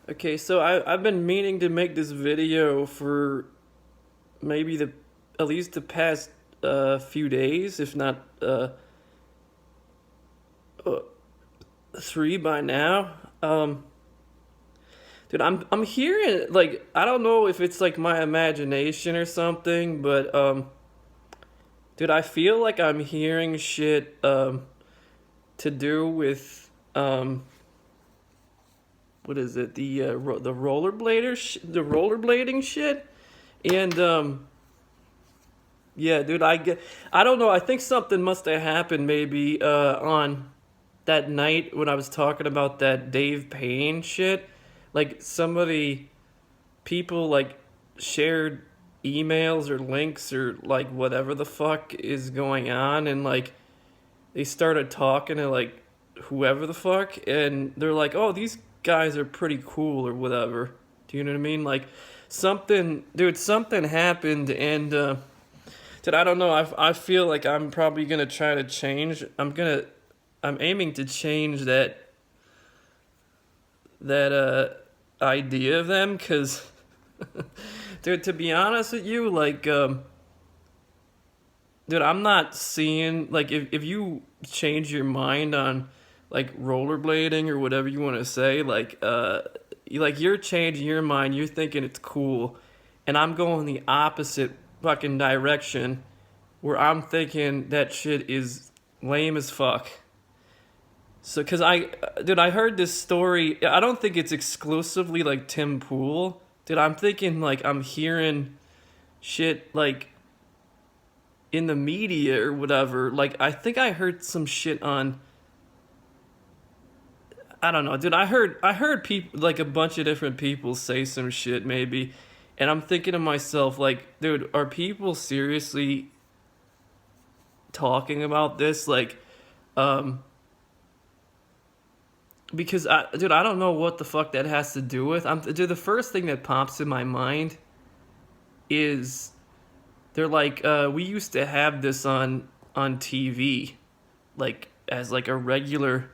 Okay, so I've been meaning to make this video for maybe at least the past few days, if not uh, three by now. Dude, I'm hearing like I don't know if it's like my imagination or something, but dude, I feel like I'm hearing shit to do with what is it, the the rollerblading shit, and yeah, dude, I don't know. I think something must have happened maybe on that night when I was talking about that Dave Payne shit. Like people like shared emails or links or like whatever the fuck is going on, and like they started talking to like whoever the fuck, and they're like, "Oh, these guys are pretty cool" or whatever. Do you know what I mean? Like something happened, and dude, I don't know. I feel like I'm probably gonna try to change. I'm aiming to change that idea of them, cause dude, to be honest with you, like dude, I'm not seeing like if you change your mind on like rollerblading or whatever you want to say, like you're changing your mind, you're thinking it's cool, and I'm going the opposite fucking direction where I'm thinking that shit is lame as fuck. So, dude, I heard this story. I don't think it's exclusively like Tim Pool. Dude, I'm thinking like I'm hearing shit like in the media or whatever. Like, I think I heard some shit on. I don't know, dude. I heard people like a bunch of different people say some shit maybe, and I'm thinking to myself like, dude, are people seriously talking about this? Like, um, because dude, I don't know what the fuck that has to do with. Dude, the first thing that pops in my mind is they're like, we used to have this on TV, like as like a regular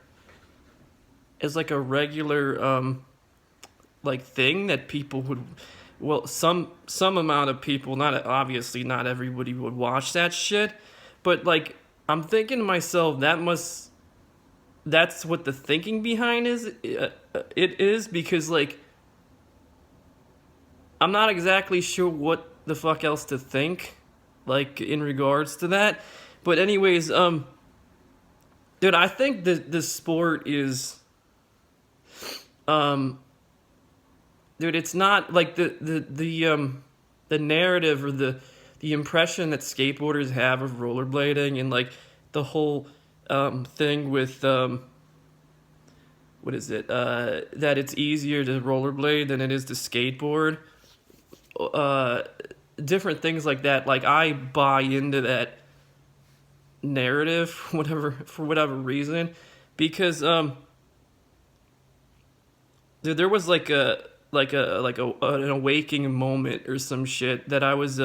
like thing that people would. Well, some amount of people, not obviously not everybody would watch that shit, but like I'm thinking to myself that's what the thinking behind it is, because like I'm not exactly sure what the fuck else to think like in regards to that. But anyways, dude, I think the sport is um dude, it's not like the narrative or the impression that skateboarders have of rollerblading, and like the whole thing with what is it, that it's easier to rollerblade than it is to skateboard, uh different things like that. Like I buy into that narrative whatever for whatever reason, because there was like a an awakening moment or some shit that I was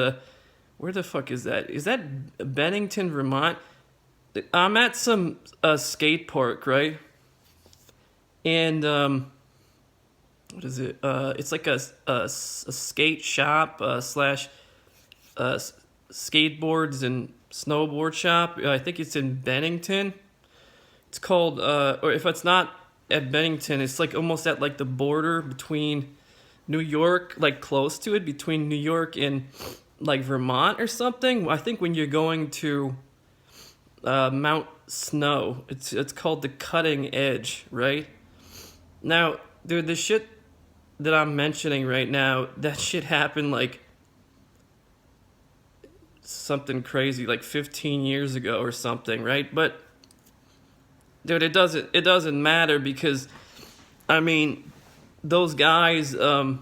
where the fuck is that? Is that Bennington, Vermont? I'm at some skate park, right? And what is it? It's like a skate shop slash skateboards and snowboard shop. I think it's in Bennington. It's called, or if it's not at Bennington, it's like almost at like the border between New York, like close to it, between New York and like Vermont or something. I think when you're going to Mount Snow, it's called the Cutting Edge, right? Now, dude, the shit that I'm mentioning right now, that shit happened like something crazy, like 15 years ago or something, right? But dude, it doesn't matter, because I mean, those guys that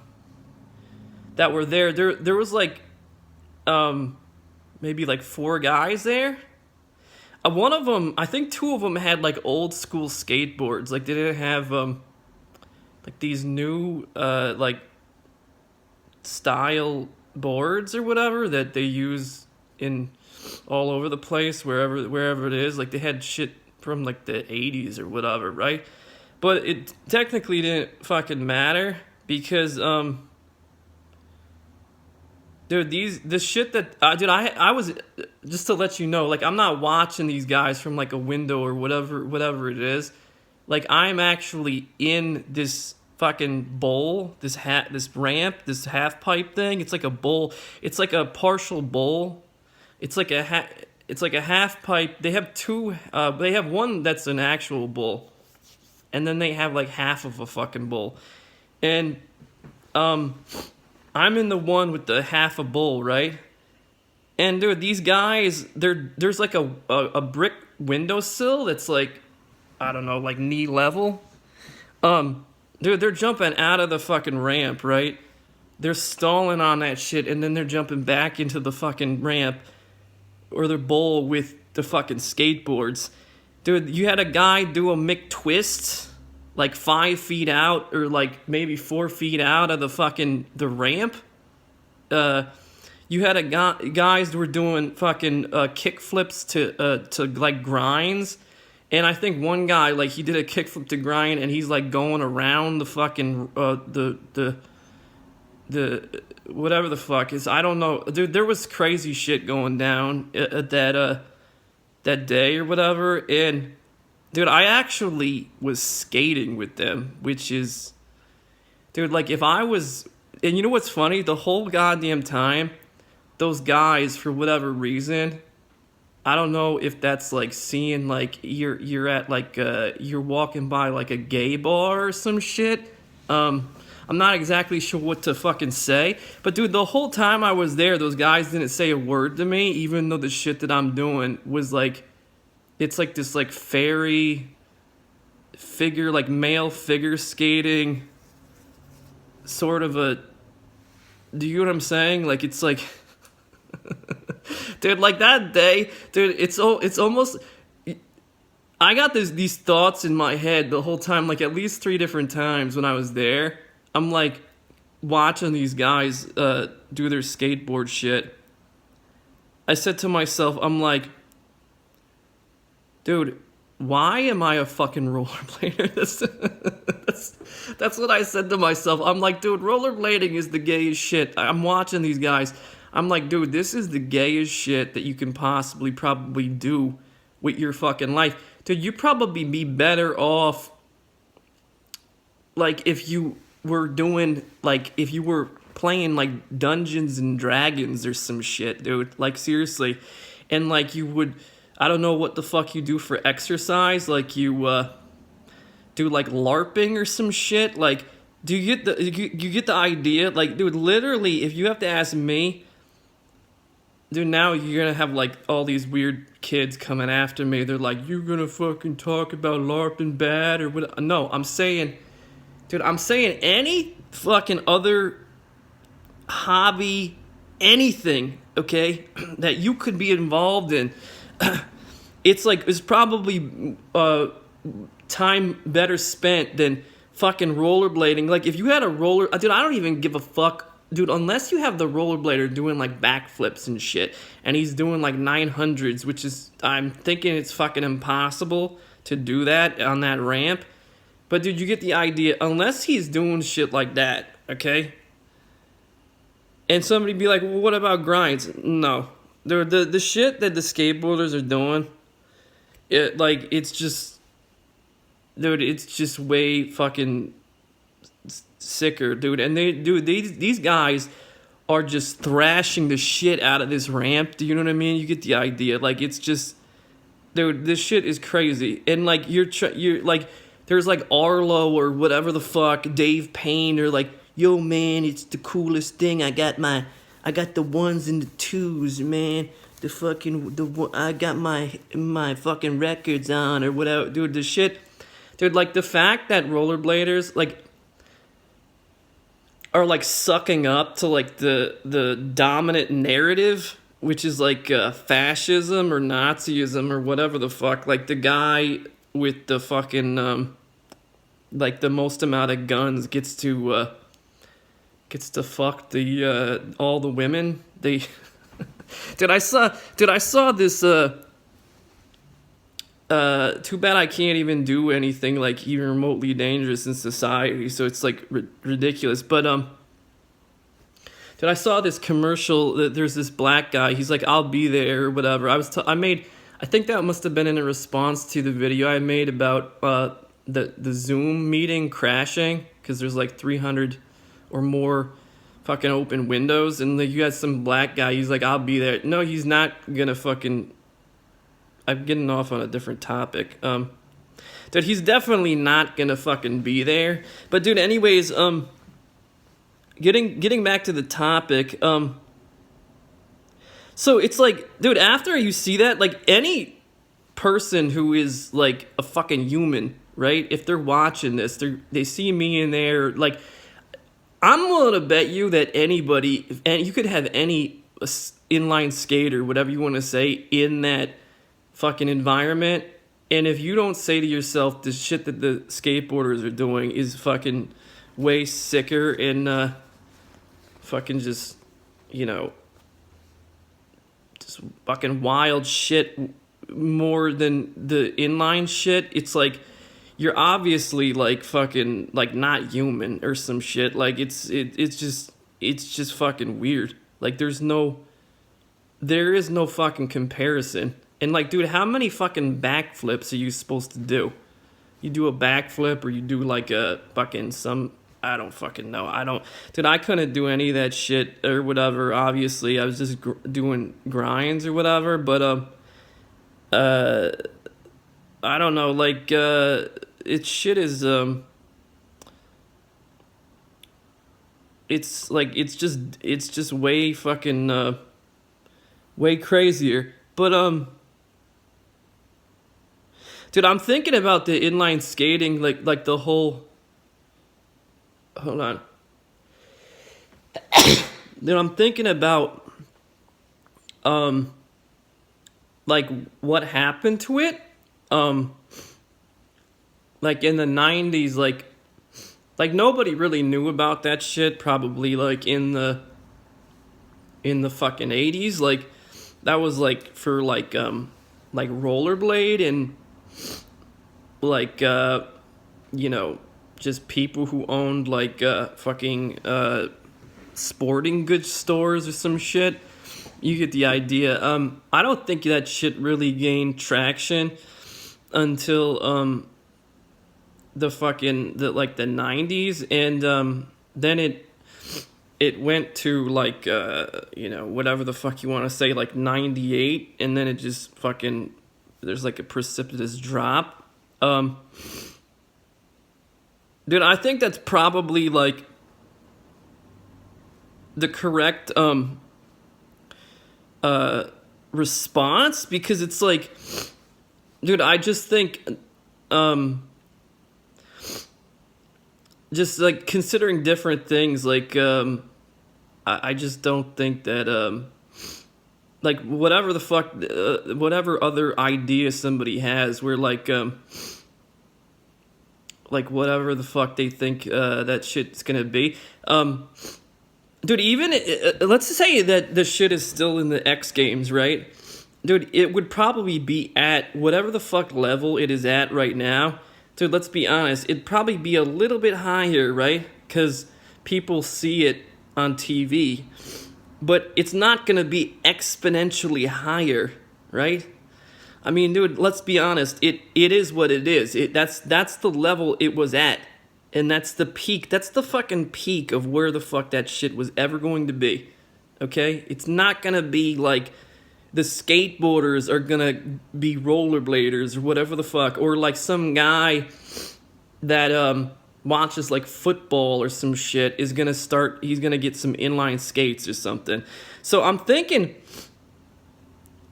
were there was like maybe like four guys there. One of them, I think two of them had like old school skateboards. Like they didn't have like these new like style boards or whatever that they use in all over the place, wherever it is. Like they had shit from like the 80s or whatever, right? But it technically didn't fucking matter, because dude, the shit that dude, I was, just to let you know, like, I'm not watching these guys from like a window or whatever it is. Like, I'm actually in this fucking bowl, this ramp, this half pipe thing. It's like a bowl. It's like a partial bowl. It's like it's like a half pipe. They have two. They have one that's an actual bowl, and then they have like half of a fucking bowl, and I'm in the one with the half a bowl, right? And dude, these guys, there's like a brick windowsill that's like, I don't know, like knee level. Dude, they're jumping out of the fucking ramp, right? They're stalling on that shit, and then they're jumping back into the fucking ramp or their bowl with the fucking skateboards. Dude, you had a guy do a McTwist like 5 feet out, or like maybe 4 feet out of the ramp. You had guys were doing fucking kick flips to like grinds, and I think one guy, like, he did a kickflip to grind, and he's like going around the fucking the whatever the fuck is, I don't know, dude. There was crazy shit going down at that day or whatever, and dude, I actually was skating with them, which is, dude, like, if I was, and you know what's funny? The whole goddamn time, those guys, for whatever reason, I don't know if that's like seeing like you're at like you're walking by like a gay bar or some shit. I'm not exactly sure what to fucking say, but dude, the whole time I was there, those guys didn't say a word to me, even though the shit that I'm doing was like, it's like this like fairy figure, like male figure skating, sort of a, do you know what I'm saying? Like, it's like, dude, like that day, dude, it's almost, I got these thoughts in my head the whole time, like at least 3 different times when I was there. I'm like watching these guys do their skateboard shit. I said to myself, I'm like, dude, why am I a fucking rollerblader? That's what I said to myself. I'm like, dude, rollerblading is the gayest shit. I'm watching these guys. I'm like, dude, this is the gayest shit that you can probably do with your fucking life. Dude, you'd probably be better off, like, if you were doing, like, if you were playing, like, Dungeons and Dragons or some shit, dude. Like, seriously. And, like, you would, I don't know what the fuck you do for exercise. Like, you do, like, LARPing or some shit. Like, do you get the idea? Like, dude, literally, if you have to ask me, dude, now you're gonna have, like, all these weird kids coming after me. They're like, you're gonna fucking talk about LARPing bad or what? No, I'm saying, dude, I'm saying any fucking other hobby, anything, okay, that you could be involved in. It's like, it's probably time better spent than fucking rollerblading. Like, if you had a dude, I don't even give a fuck. Dude, unless you have the rollerblader doing, like, backflips and shit, and he's doing, like, 900s, which is, I'm thinking it's fucking impossible to do that on that ramp. But, dude, you get the idea. Unless he's doing shit like that, okay? And somebody be like, well, what about grinds? No. The shit that the skateboarders are doing, it's just, dude, it's just way fucking sicker, dude. And these guys are just thrashing the shit out of this ramp. Do you know what I mean? You get the idea. Like, it's just, dude, this shit is crazy. And like, you're like, there's like Arlo or whatever the fuck, Dave Payne, or like, yo man, it's the coolest thing. I got the ones and the twos, man. I got my fucking records on or whatever, dude. The shit, dude. Like, the fact that rollerbladers like are like sucking up to like the dominant narrative, which is like fascism or Nazism or whatever the fuck. Like, the guy with the fucking like the most amount of guns gets to fuck the all the women. They dude, I saw this Too bad I can't even do anything like even remotely dangerous in society. So it's like ridiculous. But dude, I saw this commercial. That there's this black guy. He's like, "I'll be there" or whatever. I think that must have been in a response to the video I made about the Zoom meeting crashing because there's like 300 or more fucking open windows, and like you got some black guy. He's like, "I'll be there." No, he's not gonna fucking. I'm getting off on a different topic. Dude, he's definitely not gonna fucking be there. But dude, anyways, getting back to the topic, so it's like, dude, after you see that, like any person who is like a fucking human, right? If they're watching this, they see me in there, like, I'm willing to bet you that anybody, and you could have any inline skater, whatever you want to say, in that fucking environment, and if you don't say to yourself the shit that the skateboarders are doing is fucking way sicker and fucking just, you know, just fucking wild shit more than the inline shit, it's like you're obviously like fucking like not human or some shit. Like it's just fucking weird. Like there is no fucking comparison. And like, dude, how many fucking backflips are you supposed to do? You do a backflip or you do like a fucking I don't fucking know. Dude, I couldn't do any of that shit or whatever. Obviously, I was just doing grinds or whatever. But I don't know. Like, shit is it's like it's just way fucking way crazier. But dude, I'm thinking about the inline skating, like the whole. Hold on. Dude, I'm thinking about like what happened to it. Like in the 90s, like nobody really knew about that shit. Probably like in the fucking 80s, like that was like for like rollerblade and like you know, just people who owned like fucking sporting goods stores or some shit. You get the idea. I don't think that shit really gained traction until the 90s, and then it went to like you know, whatever the fuck you want to say, like 98, and then it just fucking, there's like a precipitous drop. Dude, I think that's probably like the correct response, because it's like, dude, I just think just like considering different things, like I just don't think that like whatever the fuck whatever other idea somebody has, where like whatever the fuck they think that shit's gonna be, dude, even let's say that the shit is still in the X Games, right? Dude, it would probably be at whatever the fuck level it is at right now. Dude, let's be honest, it'd probably be a little bit higher, right? Because people see it on TV. But it's not going to be exponentially higher, right? I mean, dude, let's be honest. It is what it is. That's the level it was at. And that's the peak. That's the fucking peak of where the fuck that shit was ever going to be. Okay? It's not going to be like the skateboarders are going to be rollerbladers or whatever the fuck. Or like some guy that watches like football or some shit is going to start, he's going to get some inline skates or something. So I'm thinking,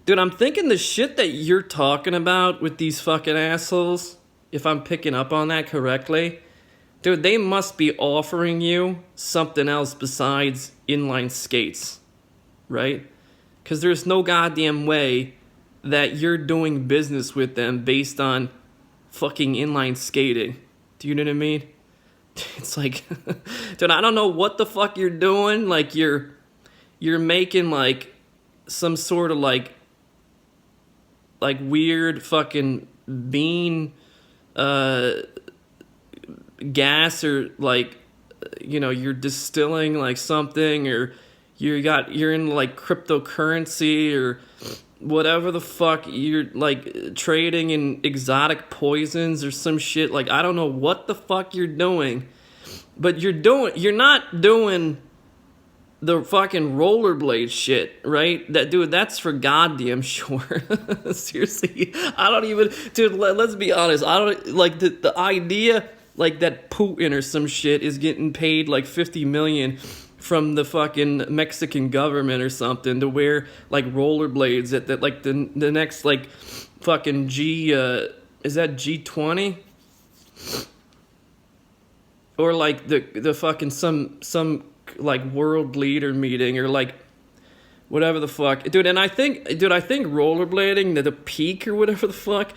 dude, the shit that you're talking about with these fucking assholes, if I'm picking up on that correctly, dude, they must be offering you something else besides inline skates, right? Because there's no goddamn way that you're doing business with them based on fucking inline skating. Do you know what I mean? It's like, dude, I don't know what the fuck you're doing. Like, you're making, like, some sort of, like weird fucking bean gas, or like, you're distilling like something, or you're in like cryptocurrency, or whatever the fuck, you're like trading in exotic poisons or some shit. Like, I don't know what the fuck you're doing, but you're not doing the fucking rollerblade shit, right? That's for goddamn sure. Seriously, I don't even, dude, let's be honest. I don't, like, the idea, like, that Putin or some shit is getting paid like 50 million from the fucking Mexican government or something to wear like rollerblades at like the next like fucking is that G20? Or like the fucking some like world leader meeting, or like whatever the fuck, dude. And I think rollerblading, the peak or whatever the fuck,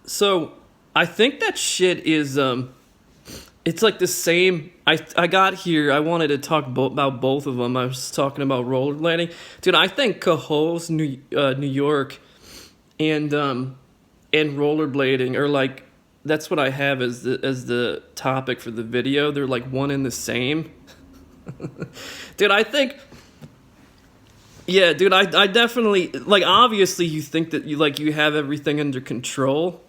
so I think that shit is it's like the same. I got here, I wanted to talk about both of them. I was talking about rollerblading, dude. I think Cohoes, New York, and rollerblading are like, that's what I have as the topic for the video. They're like one and the same. Dude, I think, yeah, dude, I definitely, like, obviously you think that you have everything under control.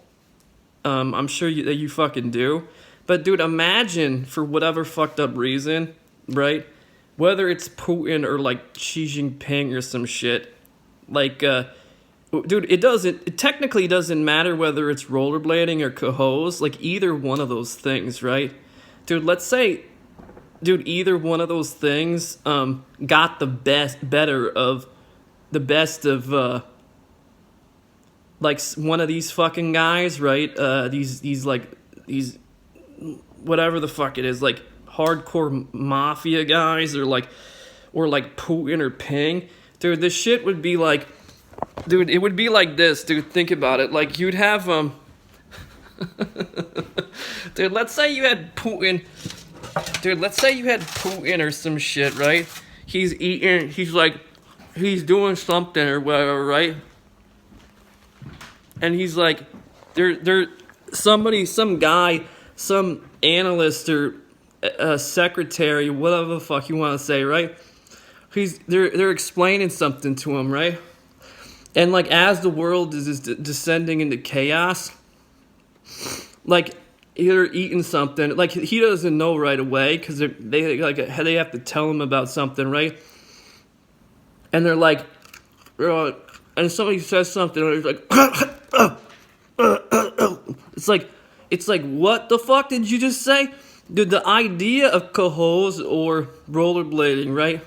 I'm sure that you fucking do. But dude, imagine, for whatever fucked up reason, right? Whether it's Putin or like Xi Jinping or some shit, like, dude, it technically doesn't matter whether it's rollerblading or Cohoes, like either one of those things, right? Dude, let's say, dude, either one of those things got the best of like one of these fucking guys, right? These whatever the fuck it is, like hardcore mafia guys, or like Putin or Ping. Dude, this shit would be like, dude, it would be like this, dude. Think about it. Like, you'd have dude, let's say you had Putin. Dude, let's say you had Putin or some shit, right? He's eating, he's doing something or whatever, right? And he's like, some guy, some analyst or a secretary, whatever the fuck you want to say, right? They're explaining something to him, right? And like, as the world is descending into chaos, like, they're eating something, like, he doesn't know right away, because they have to tell him about something, right? And they're like, and somebody says something, and he's like, it's like, what the fuck did you just say? Dude, the idea of Cohoes or rollerblading, right,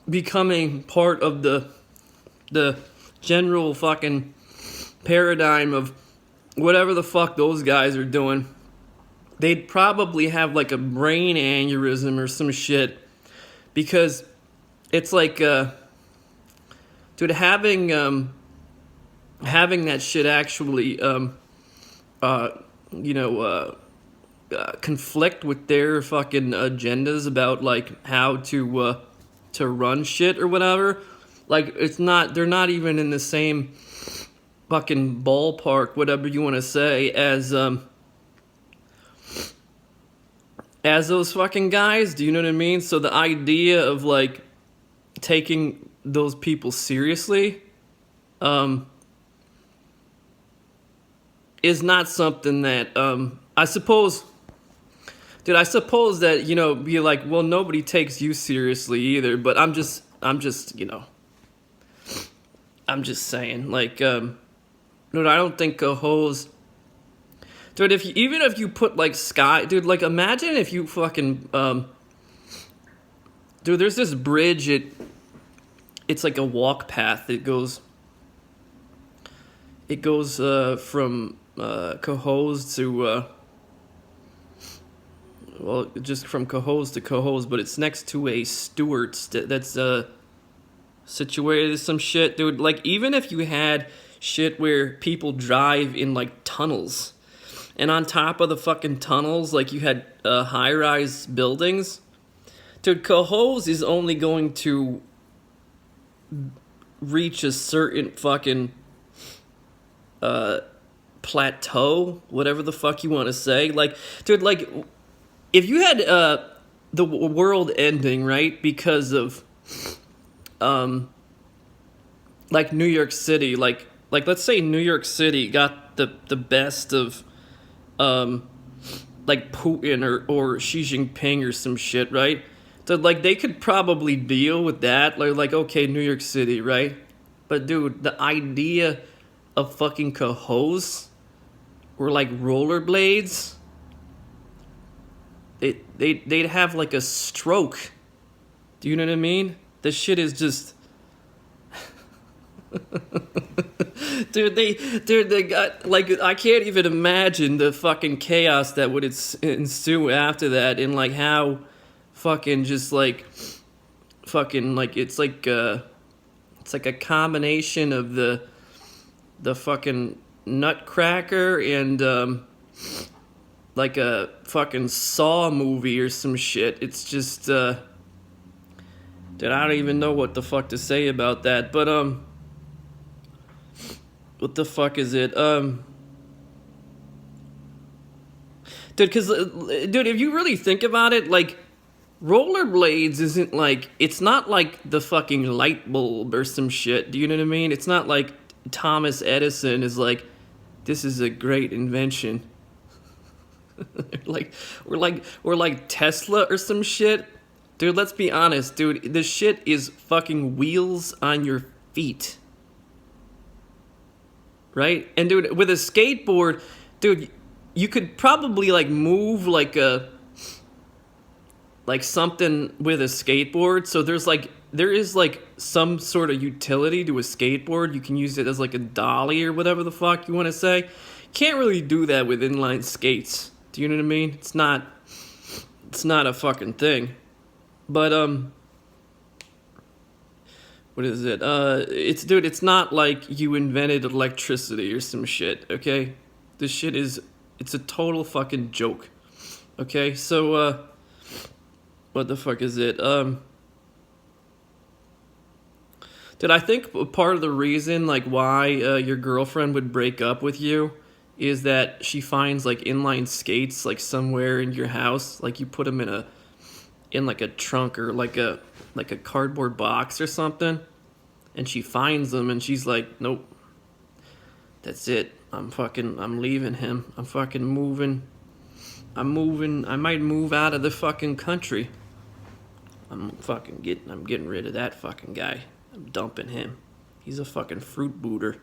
becoming part of the general fucking paradigm of whatever the fuck those guys are doing, they'd probably have like a brain aneurysm or some shit, because it's like, dude, having that shit actually conflict with their fucking agendas about like how to run shit or whatever. Like, they're not even in the same fucking ballpark, whatever you want to say, as those fucking guys. Do you know what I mean? So the idea of like taking those people seriously is not something that I suppose that, be like, well, nobody takes you seriously either, but I'm just saying, like, dude, I don't think Cohoes, dude, even if you put like sky, dude, like, imagine if you fucking dude, there's this bridge, it's like a walk path. It goes from Cohoes to just from Cohoes to Cohoes, but it's next to a Stewart's that's situated some shit, dude. Like, even if you had shit where people drive in like tunnels, and on top of the fucking tunnels, like, you had high-rise buildings, dude, Cohoes is only going to reach a certain fucking plateau, whatever the fuck you want to say. Like, dude, like, if you had the world ending, right, because of like New York City, like let's say New York City got the best of like Putin or Xi Jinping or some shit, right? So like they could probably deal with that. Like okay, New York City, right? But dude, the idea of fucking Cahos or like rollerblades, they'd have like a stroke. Do you know what I mean? This shit is just dude, they got, like, I can't even imagine the fucking chaos that would ensue after that, and like how fucking just like fucking like it's like a combination of the fucking Nutcracker and like a fucking Saw movie or some shit. It's just dude, I don't even know what the fuck to say about that, but what the fuck is it? Dude, because, dude, if you really think about it, like, rollerblades isn't like, it's not like the fucking light bulb or some shit. Do you know what I mean? It's not like Thomas Edison is like, this is a great invention. like, or like Tesla or some shit. Dude, let's be honest, dude. This shit is fucking wheels on your feet. Right? And dude, with a skateboard, dude, you could probably like move like something with a skateboard. So there is like some sort of utility to a skateboard. You can use it as like a dolly or whatever the fuck you want to say. Can't really do that with inline skates. Do you know what I mean? It's not a fucking thing. But what is it? It's not like you invented electricity or some shit, okay? This shit it's a total fucking joke. Okay, so, what the fuck is it? Dude, I think part of the reason, like, why, your girlfriend would break up with you is that she finds, like, inline skates, like, somewhere in your house. Like, you put them in like a trunk or like a cardboard box or something, and she finds them and she's like, nope, that's it, I'm leaving him, I'm fucking moving, I might move out of the fucking country, I'm getting rid of that fucking guy, I'm dumping him, he's a fucking fruit booter,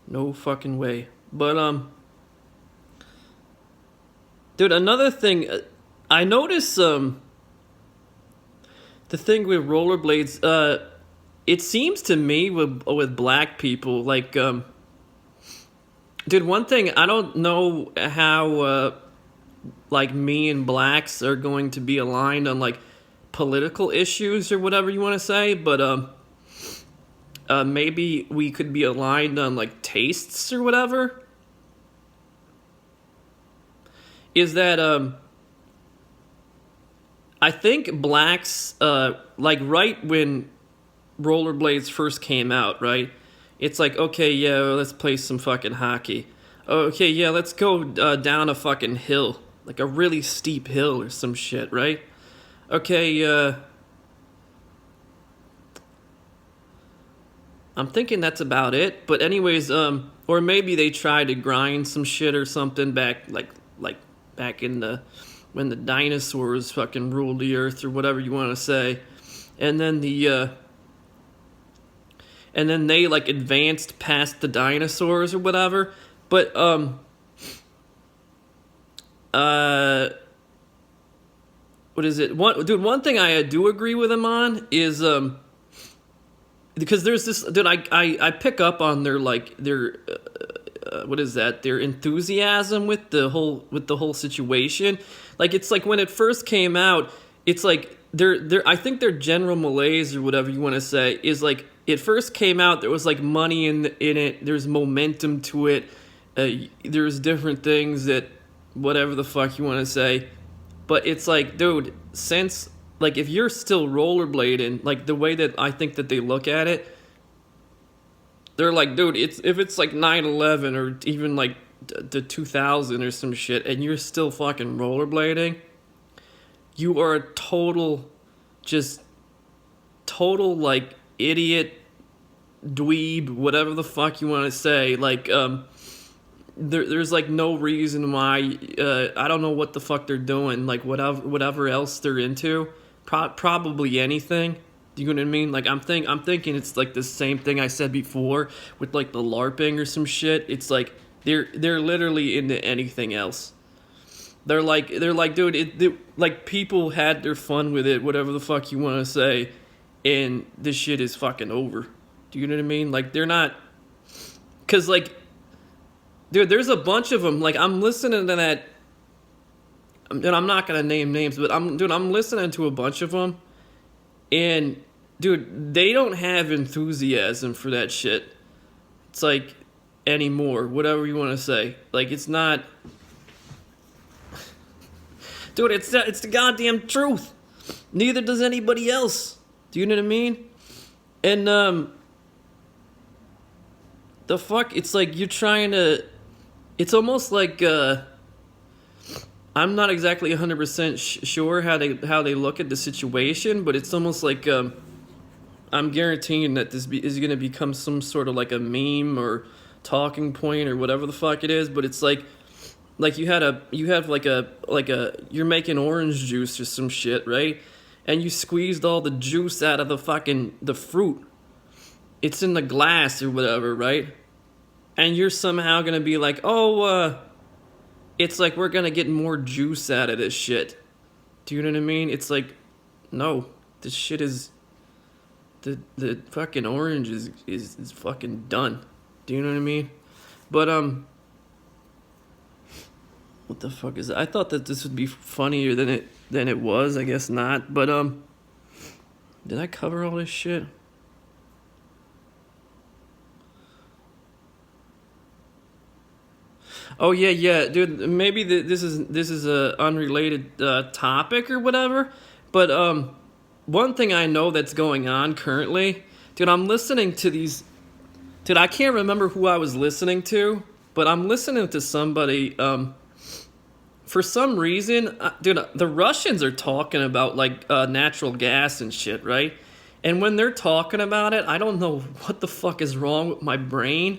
no fucking way. But dude, another thing, I noticed the thing with rollerblades, it seems to me with black people, like, dude, one thing, I don't know how, like, me and blacks are going to be aligned on, like, political issues or whatever you want to say, but, maybe we could be aligned on, like, tastes or whatever. Is that, I think blacks, like right when rollerblades first came out, right? It's like, okay, yeah, let's play some fucking hockey. Okay, yeah, let's go down a fucking hill, like a really steep hill or some shit, right? Okay, I'm thinking that's about it. But anyways, or maybe they tried to grind some shit or something back, like back in the when the dinosaurs fucking ruled the earth or whatever you want to say, and then they like advanced past the dinosaurs or whatever. But what is it? One thing I do agree with him on is because there's this dude, I pick up on their what is that? Their enthusiasm with the whole situation. Like, it's like when it first came out, it's like I think their general malaise or whatever you want to say is like, it first came out, there was like money in it, there's momentum to it, there's different things that whatever the fuck you want to say, but it's like, dude, since, like, if you're still rollerblading, like the way that I think that they look at it, They're like, dude, it's if it's like 9/11 or even like the 2000 or some shit, and you're still fucking rollerblading, you are a just total like idiot, dweeb, whatever the fuck you want to say. Like, there's like no reason why. I don't know what the fuck they're doing. Like whatever else they're into, probably anything. Do you know what I mean? Like I'm thinking it's like the same thing I said before with like the LARPing or some shit. It's like they're literally into anything else. They're like, dude, like people had their fun with it, whatever the fuck you want to say, and this shit is fucking over. Do you know what I mean? Like they're not, cause like, dude, there's a bunch of them. Like I'm listening to that, and I'm not gonna name names, but I'm listening to a bunch of them, and dude, they don't have enthusiasm for that shit. It's like anymore, whatever you want to say. Like it's not. Dude, it's the goddamn truth. Neither does anybody else. Do you know what I mean? And the fuck, it's like you're trying to. It's almost like I'm not exactly 100% sure how they look at the situation, but it's almost like I'm guaranteeing that this is gonna become some sort of like a meme or talking point or whatever the fuck it is. But it's like you have like a you're making orange juice or some shit, right? And you squeezed all the juice out of the fruit. It's in the glass or whatever, right? And you're somehow gonna be like, it's like we're gonna get more juice out of this shit. Do you know what I mean? It's like, no, this shit is the fucking orange is fucking done. Do you know what I mean? But what the fuck is that? I thought that this would be funnier than it was. I guess not. But did I cover all this shit? Oh yeah, dude. Maybe this is a unrelated topic or whatever. But one thing I know that's going on currently, dude. I'm listening to these. Dude, I can't remember who I was listening to, but I'm listening to somebody. For some reason, dude, the Russians are talking about like natural gas and shit, right? And when they're talking about it, I don't know what the fuck is wrong with my brain,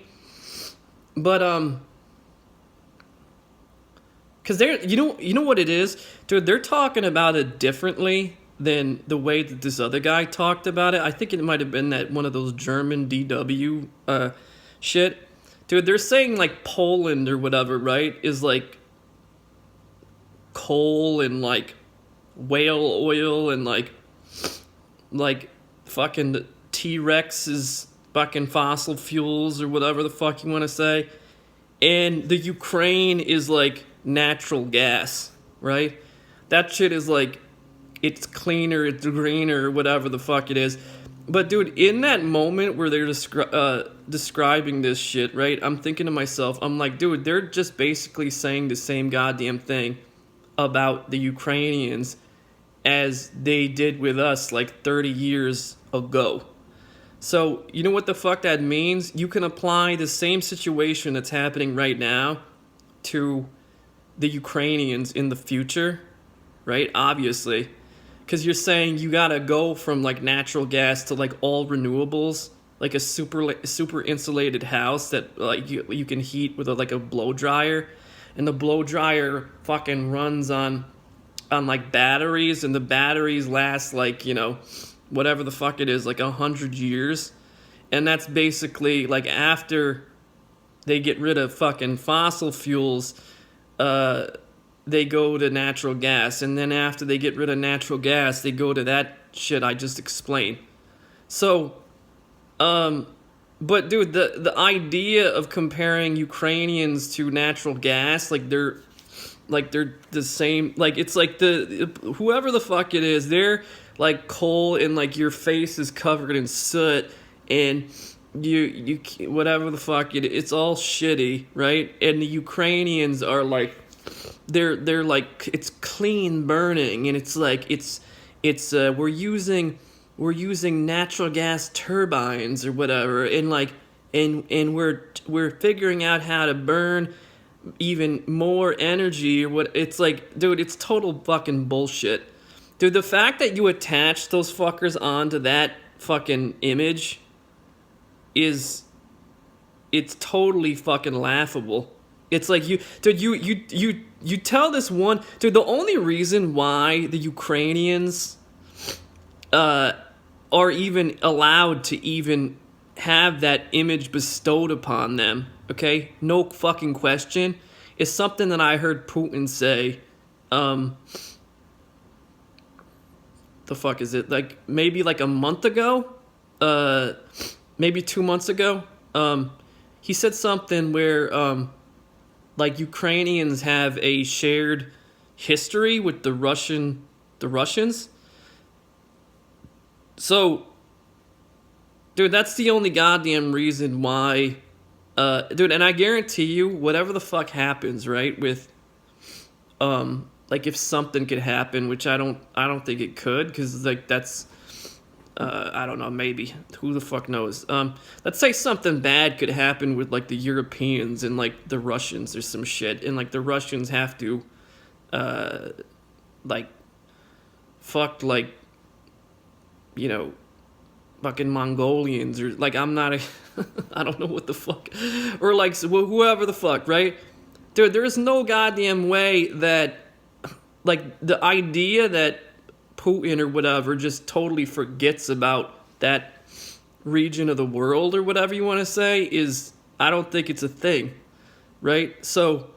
but because they're you know what it is, dude. They're talking about it differently than the way that this other guy talked about it. I think it might have been that one of those German DW shit, dude. They're saying like Poland or whatever, right? Is like coal and like whale oil and like fucking T-Rex's fucking fossil fuels or whatever the fuck you want to say. And the Ukraine is like natural gas, right? That shit is like, it's cleaner, it's greener, whatever the fuck it is. But dude, in that moment where they're describing this shit, right? I'm thinking to myself, I'm like, dude, they're just basically saying the same goddamn thing about the Ukrainians as they did with us like 30 years ago. So, you know what the fuck that means? You can apply the same situation that's happening right now to the Ukrainians in the future, right? Obviously. Because you're saying you gotta go from like natural gas to like all renewables, like a super insulated house that like you can heat with like a blow dryer. And the blow dryer fucking runs on like batteries, and the batteries last like, you know, whatever the fuck it is, like 100 years. And that's basically like after they get rid of fucking fossil fuels, they go to natural gas. And then after they get rid of natural gas, they go to that shit I just explained. So, but dude, the idea of comparing Ukrainians to natural gas, like they're the same, like it's like whoever the fuck it is, they're like coal and like your face is covered in soot and you whatever the fuck it's all shitty, right? And the Ukrainians are like they're like it's clean burning, and it's like it's we're using natural gas turbines or whatever, and like and we're figuring out how to burn even more energy or what. It's like, dude, it's total fucking bullshit. Dude, the fact that you attach those fuckers onto that fucking image is, it's totally fucking laughable. It's like you tell this one dude, the only reason why the Ukrainians are even allowed to even have that image bestowed upon them, okay? No fucking question. Is something that I heard Putin say, the fuck is it? Like maybe like a month ago? Maybe 2 months ago? He said something where like Ukrainians have a shared history with the Russians. So, dude, that's the only goddamn reason why, dude, and I guarantee you, whatever the fuck happens, right, with, like, if something could happen, which I don't think it could, because, like, that's, I don't know, maybe, who the fuck knows, let's say something bad could happen with, like, the Europeans and, like, the Russians or some shit, and, like, the Russians have to, like, fuck, like, you know, fucking Mongolians, or like, I'm not a I don't know what the fuck, or like whoever the fuck, right? Dude, there is no goddamn way that, like, the idea that Putin or whatever just totally forgets about that region of the world or whatever you want to say is, I don't think it's a thing, right? So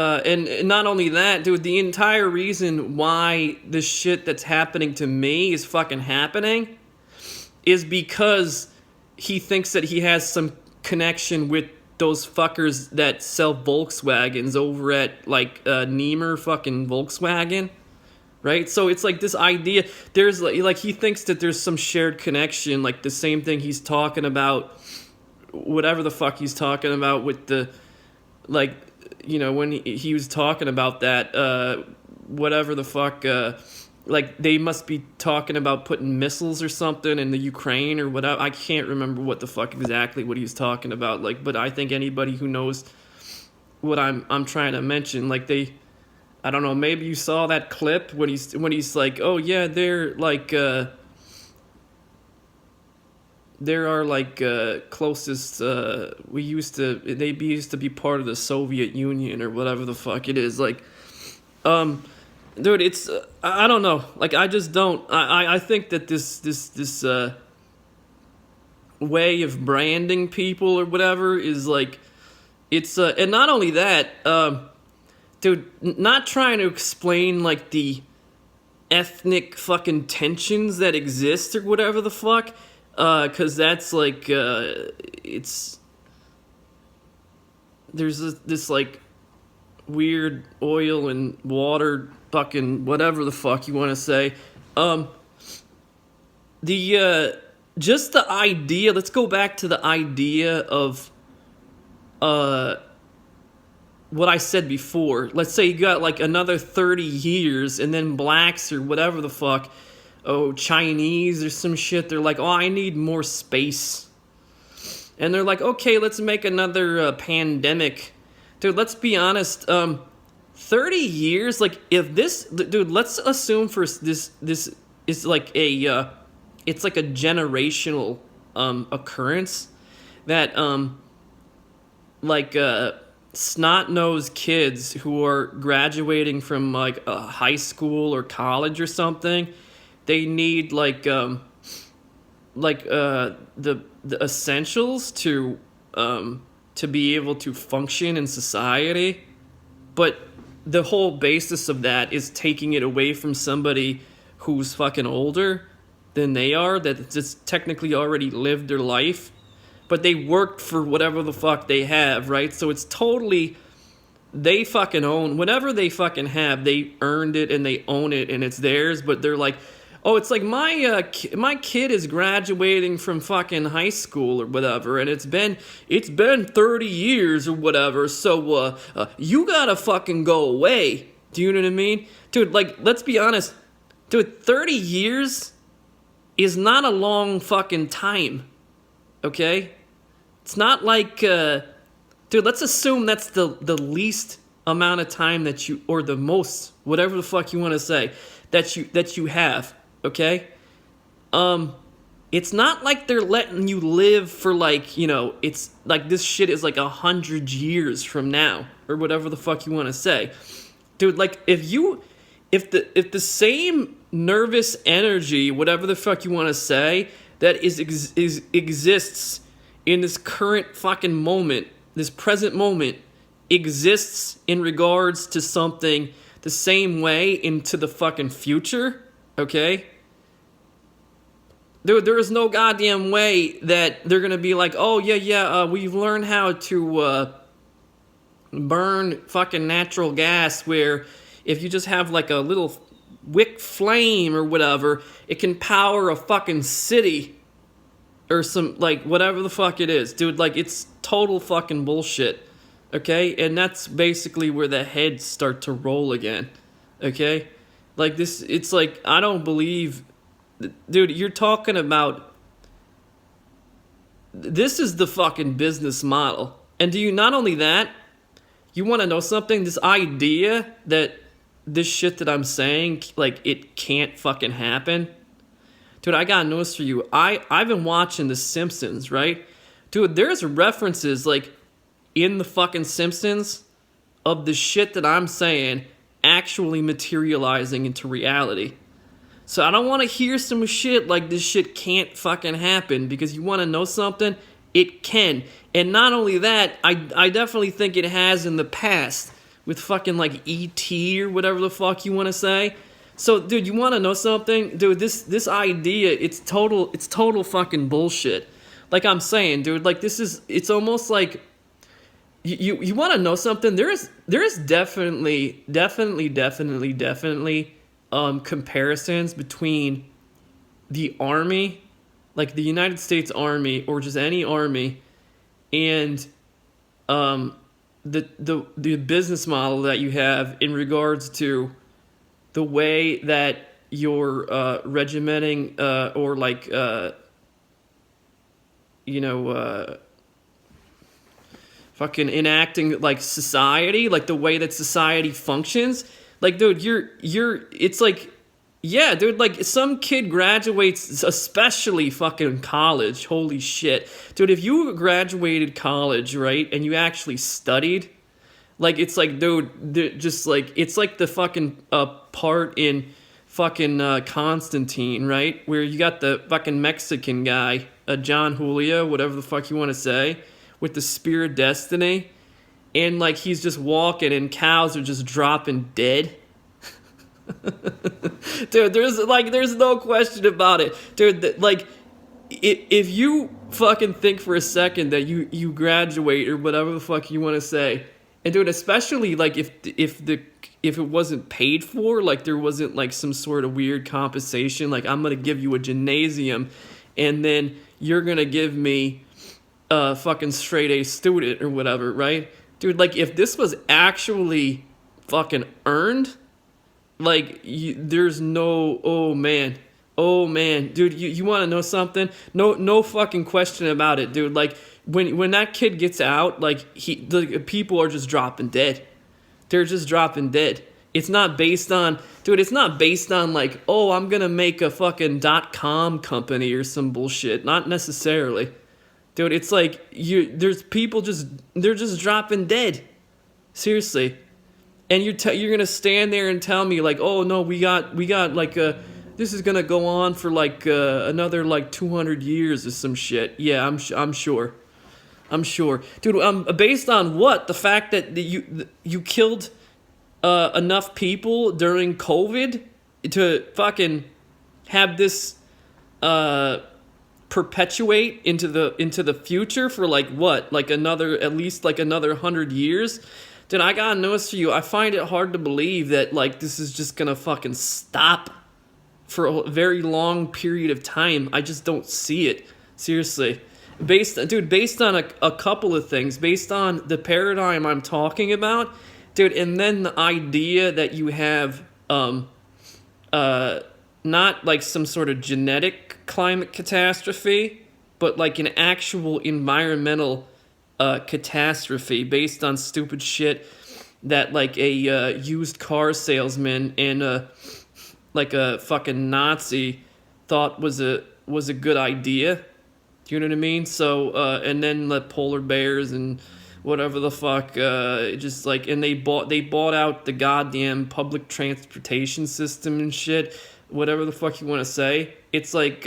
and not only that, dude, the entire reason why the shit that's happening to me is fucking happening is because he thinks that he has some connection with those fuckers that sell Volkswagens over at, like, Niemer fucking Volkswagen, right? So it's like this idea, there's, like, he thinks that there's some shared connection, like the same thing he's talking about, whatever the fuck he's talking about with the, like, you know, when he was talking about that, whatever the fuck, like, they must be talking about putting missiles or something in the Ukraine or whatever. I can't remember what the fuck exactly what he was talking about, like, but I think anybody who knows what I'm trying to mention, like, they, I don't know, maybe you saw that clip when he's like, oh yeah, they're like, there are, like, closest, they used to be part of the Soviet Union or whatever the fuck it is, like, dude, it's, I don't know, like, I just don't, I think that this way of branding people or whatever is, like, it's, and not only that, dude, not trying to explain, like, the ethnic fucking tensions that exist or whatever the fuck, cause that's, like, it's, there's this, like, weird oil and water fucking whatever the fuck you want to say. Just the idea, let's go back to the idea of, what I said before. Let's say you got, like, another 30 years and then blacks or whatever the fuck, oh, Chinese or some shit, they're like, oh, I need more space. And they're like, okay, let's make another pandemic. Dude, let's be honest, 30 years, like, if this, dude, let's assume for this is like a, it's like a generational occurrence that, like, snot-nosed kids who are graduating from, like, a high school or college or something, they need, like, the essentials to be able to function in society, but the whole basis of that is taking it away from somebody who's fucking older than they are, that just technically already lived their life, but they worked for whatever the fuck they have, right? So it's totally, they fucking own whatever they fucking have, they earned it and they own it and it's theirs, but they're like, oh, it's like my kid is graduating from fucking high school or whatever, and it's been 30 years or whatever, so you gotta fucking go away. Do you know what I mean? Dude, like, let's be honest. Dude, 30 years is not a long fucking time. Okay? It's not like, dude, let's assume that's the least amount of time that you, or the most, whatever the fuck you want to say, that you have, okay? It's not like they're letting you live for like, it's like this shit is like 100 years from now, or whatever the fuck you want to say. Dude, like if the same nervous energy, whatever the fuck you want to say, that exists in this current fucking moment, this present moment, exists in regards to something the same way into the fucking future, okay? There is no goddamn way that they're gonna be like, oh yeah, we've learned how to burn fucking natural gas, where if you just have like a little wick flame or whatever, it can power a fucking city or some, like, whatever the fuck it is, dude. Like, it's total fucking bullshit, okay? And that's basically where the heads start to roll again, okay? Like, this, it's like, I don't believe, dude, you're talking about, this is the fucking business model. And do you, not only that, you want to know something? This idea that this shit that I'm saying, like, it can't fucking happen. Dude, I got news for you. I've been watching The Simpsons, right? Dude, there's references, like, in the fucking Simpsons of the shit that I'm saying actually materializing into reality. So I don't want to hear some shit like this shit can't fucking happen, because you want to know something? It can. And not only that, I definitely think it has in the past with fucking like E.T. or whatever the fuck you want to say. So, dude, you want to know something? Dude, this idea, it's total fucking bullshit. Like I'm saying, dude, like it's almost like, you want to know something? There is definitely comparisons between the army, like the United States Army or just any army, and the business model that you have in regards to the way that you're regimenting or like fucking enacting like society, like the way that society functions. Like, dude, it's like, yeah, dude, like some kid graduates, especially fucking college. Holy shit. Dude, if you graduated college, right, and you actually studied, like, it's like, dude, just like, it's like the fucking part in fucking Constantine, right, where you got the fucking Mexican guy, John Julio, whatever the fuck you want to say, with the spear of destiny, and like he's just walking and cows are just dropping dead. Dude, there's no question about it, dude. Like, if you fucking think for a second that you graduate or whatever the fuck you want to say, and dude, especially like if it wasn't paid for, like there wasn't like some sort of weird compensation, like I'm gonna give you a gymnasium, and then you're gonna give me a fucking straight A student or whatever, right? Dude, like if this was actually fucking earned, like there's no, oh man, dude, you want to know something? No fucking question about it, dude. Like when that kid gets out, like the people are just dropping dead. They're just dropping dead. It's not based on, dude, it's not based on like, oh, I'm gonna make a fucking .com company or some bullshit. Not necessarily. Dude, it's like there's people they're just dropping dead. Seriously. And you're gonna stand there and tell me like, oh no, we got like this is gonna go on for like another like 200 years or some shit. Yeah, I'm sure, dude. Based on what? The fact that you killed enough people during COVID to fucking have this perpetuate into the future for like what? Like at least like another 100 years. Dude, I gotta notice for you, I find it hard to believe that, like, this is just gonna fucking stop for a very long period of time. I just don't see it. Seriously. Based on a couple of things. Based on the paradigm I'm talking about, dude, and then the idea that you have, not, like, some sort of genetic climate catastrophe, but like an actual environmental catastrophe based on stupid shit that like a used car salesman and like a fucking Nazi thought was a good idea. Do you know what I mean? So and then the polar bears and whatever the fuck, just like, and they bought out the goddamn public transportation system and shit. Whatever the fuck you want to say, it's like,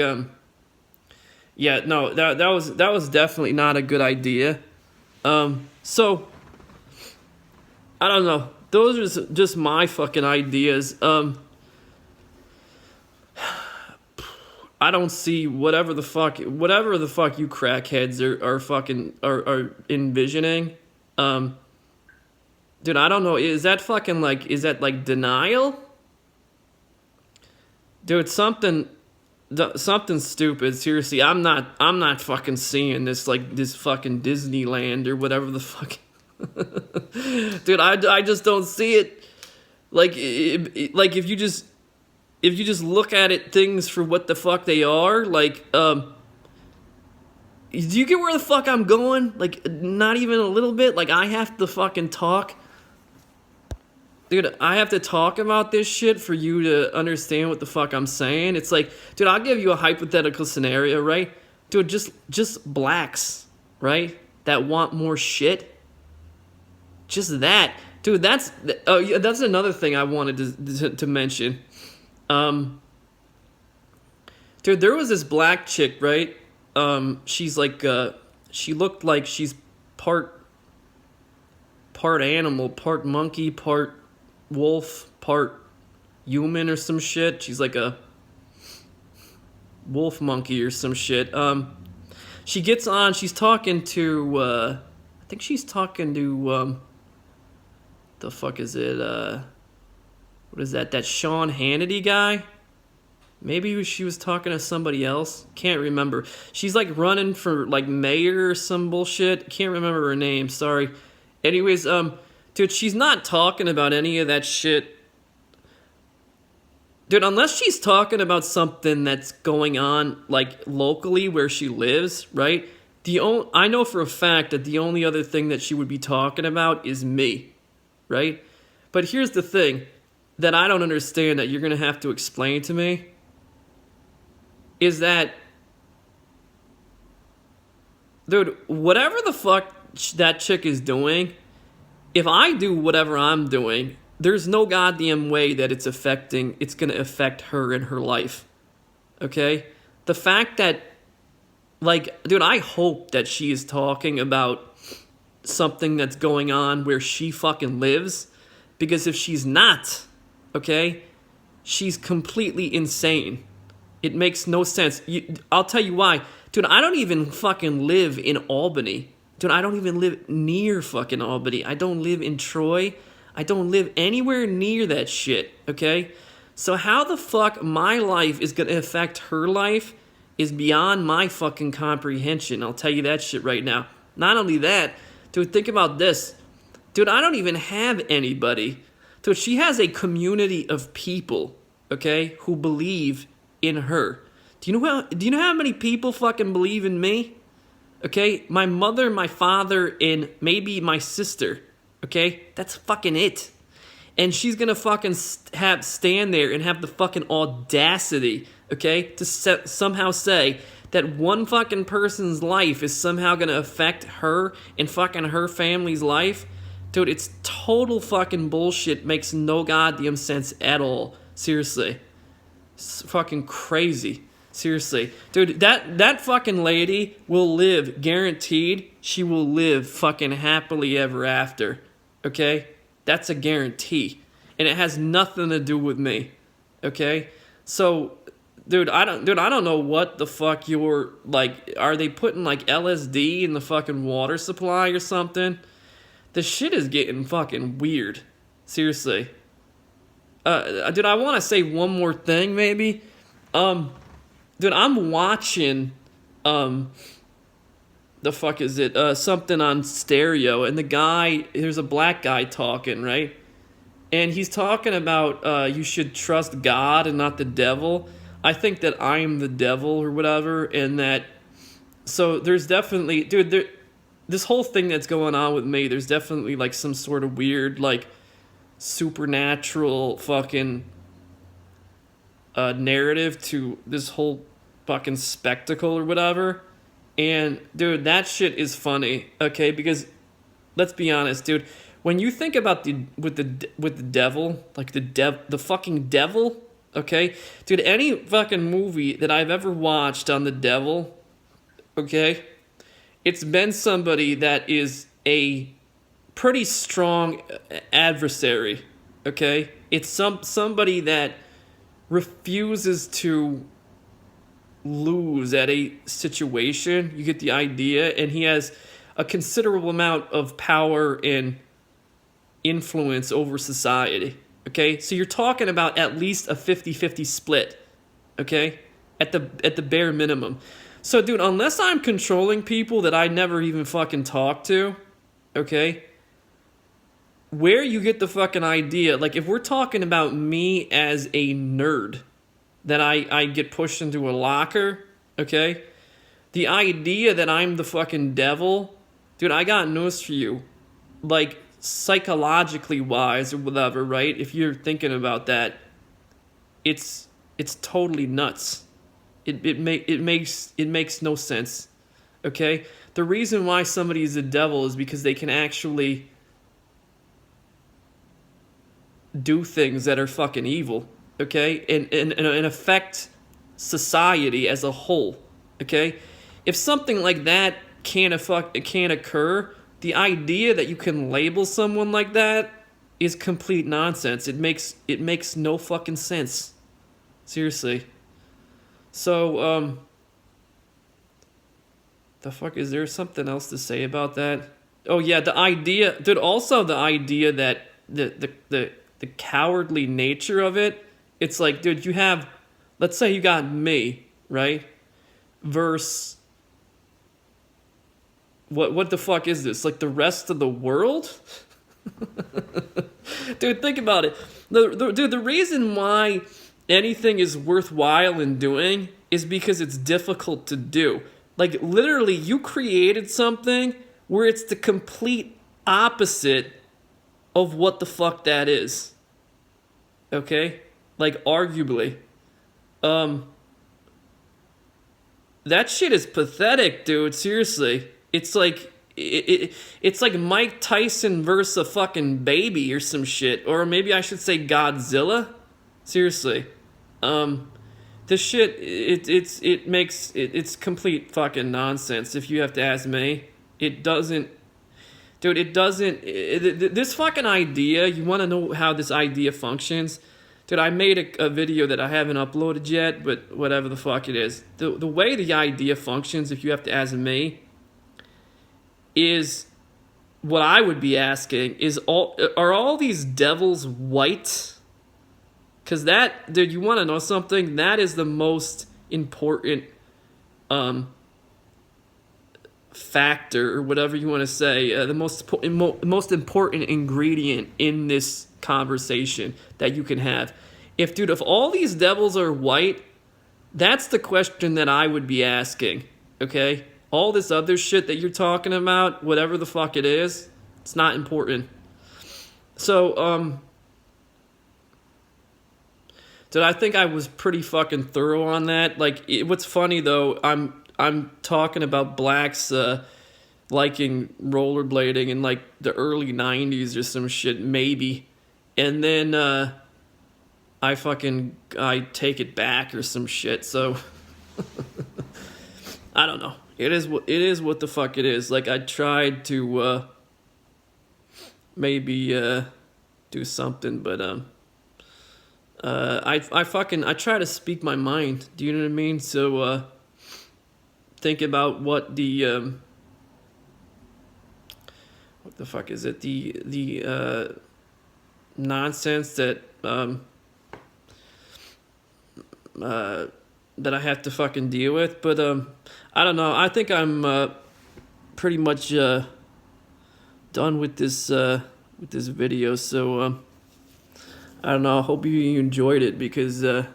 yeah, no, that was definitely not a good idea. So I don't know. Those are just my fucking ideas. I don't see whatever the fuck you crackheads are envisioning. Dude, I don't know. Is that like denial? Dude, something stupid. Seriously, I'm not fucking seeing this fucking Disneyland or whatever the fuck. Dude, I just don't see it. Like if you just look at it, things for what the fuck they are, like, do you get where the fuck I'm going? Like, not even a little bit. Like, I have to fucking talk. Dude, I have to talk about this shit for you to understand what the fuck I'm saying. It's like, dude, I'll give you a hypothetical scenario, right? Dude, just blacks, right? That want more shit. Just that. Dude, that's another thing I wanted to mention. Dude, there was this black chick, right? She's like, she looked like she's part animal, part monkey, part wolf, part human or some shit. She's like a wolf monkey or some shit. She gets on, she's talking to, I think she's talking to, the fuck is it, what is that Sean Hannity guy? Maybe she was talking to somebody else. Can't remember. She's like running for like mayor or some bullshit. Can't remember her name. Sorry. Anyways, dude, she's not talking about any of that shit. Dude, unless she's talking about something that's going on like locally where she lives, right? I know for a fact that the only other thing that she would be talking about is me, right? But here's the thing that I don't understand that you're going to have to explain to me is that, dude, whatever the fuck that chick is doing, if I do whatever I'm doing, there's no goddamn way that it's going to affect her in her life. Okay? The fact that, like, dude, I hope that she is talking about something that's going on where she fucking lives, because if she's not, okay, she's completely insane. It makes no sense. I'll tell you why. Dude, I don't even fucking live in Albany. Dude, I don't even live near fucking Albany. I don't live in Troy. I don't live anywhere near that shit, okay? So how the fuck my life is going to affect her life is beyond my fucking comprehension. I'll tell you that shit right now. Not only that, dude, think about this. Dude, I don't even have anybody. Dude, she has a community of people, okay, who believe in her. Do you know how many people fucking believe in me? Okay, my mother, my father, and maybe my sister. Okay, that's fucking it. And she's gonna fucking stand there and have the fucking audacity, okay, to somehow say that one fucking person's life is somehow gonna affect her and fucking her family's life. Dude, it's total fucking bullshit. Makes no goddamn sense at all. Seriously. It's fucking crazy. Seriously. Dude, that fucking lady will live, guaranteed, she will live fucking happily ever after. Okay? That's a guarantee. And it has nothing to do with me. Okay? So, dude, I don't know what the fuck you're, like, are they putting, like, LSD in the fucking water supply or something? The shit is getting fucking weird. Seriously. Dude, I want to say one more thing, maybe. Dude, I'm watching, the fuck is it? Something on stereo, and the guy, there's a black guy talking, right? And he's talking about, you should trust God and not the devil. I think that I'm the devil or whatever, and that So there's definitely, dude, this whole thing that's going on with me, there's definitely like some sort of weird, like, supernatural fucking narrative to this whole fucking spectacle or whatever. And dude, that shit is funny, okay? Because let's be honest, dude. When you think about with the devil, like the fucking devil, okay, dude. Any fucking movie that I've ever watched on the devil, okay, it's been somebody that is a pretty strong adversary, okay. It's somebody that refuses to lose at a situation. You get the idea, and he has a considerable amount of power and influence over society, okay? So you're talking about at least a 50-50 split, okay? At the bare minimum. So dude, unless I'm controlling people that I never even fucking talk to, okay? Where you get the fucking idea, like if we're talking about me as a nerd, that I get pushed into a locker, okay? The idea that I'm the fucking devil, dude, I got news for you. Like, psychologically wise or whatever, right? If you're thinking about that, it's totally nuts. It makes no sense, okay? The reason why somebody is a devil is because they can actually do things that are fucking evil, okay? And affect society as a whole, okay? If something like that can't occur, the idea that you can label someone like that is complete nonsense. It makes no fucking sense. Seriously. So, the fuck, is there something else to say about that? Oh yeah, the idea, dude, also the idea that the cowardly nature of it, it's like, dude, you have, let's say you got me, right? Versus, what the fuck is this? Like the rest of the world? Dude, think about it. Dude, the reason why anything is worthwhile in doing is because it's difficult to do. Like, literally, you created something where it's the complete opposite of what the fuck that is. Okay? Like, arguably. That shit is pathetic, dude. Seriously. It's like, it's like Mike Tyson versus a fucking baby or some shit. Or maybe I should say Godzilla. Seriously. This shit, it's complete fucking nonsense if you have to ask me. It doesn't, dude, this fucking idea, you want to know how this idea functions? Dude, I made a video that I haven't uploaded yet, but whatever the fuck it is. The way the idea functions, if you have to ask me, is what I would be asking is, are all these devils white? Because that, dude, you want to know something? That is the most important factor, or whatever you want to say, the most important ingredient in this conversation that you can have. If all these devils are white, that's the question that I would be asking, okay? All this other shit that you're talking about, whatever the fuck it is, it's not important. So, dude, I think I was pretty fucking thorough on that. Like, what's funny though, I'm talking about blacks liking rollerblading in like the early 90s or some shit, maybe, and then I take it back or some shit. So I don't know. It is what the fuck it is. Like, I tried to maybe do something, but I try to speak my mind. Do you know what I mean? So think about what the fuck is it? The nonsense that that I have to fucking deal with. But I don't know. I think I'm pretty much done with this video. So I don't know. I hope you enjoyed it, because that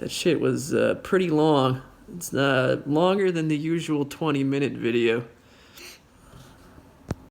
shit was pretty long. It's longer than the usual 20-minute video.